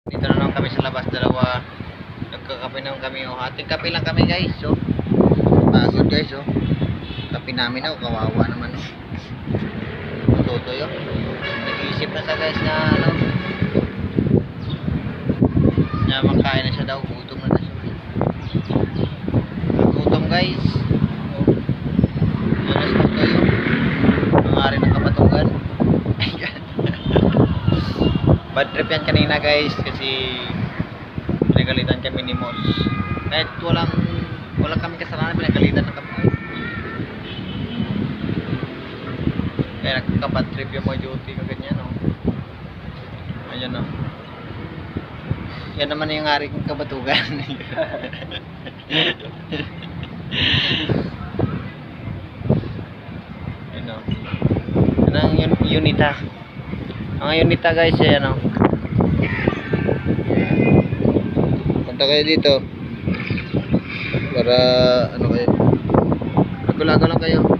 Dito na naman kami sa labas, dalawa. Nagkakape naman kami. Oh. Ating kape lang kami guys. So, pagod guys. Oh. Kape namin. Oh. Kawawa naman. Oh. Tutoy. Oh. Nag-iisip na sa guys na ano. Na makain na siya daw. Gutom na siya. Gutom guys. Oh. Yan na tutoy. Oh. Nangyari ng kapatungan. Bad trip yan kanina guys kasi pinagalitan kami ni Mos. Kahit walang kami kasalanan, pinagalitan na kami. Kaya nagka-bad trip yung mga duty ko ganyan, no. Ayan, no. Yan naman yung aring kabatugan. Ayan, no. Yan ang unita. Ang unita guys, ayan, no. Punta kayo dito para ano kayo, nagulago lang kayo.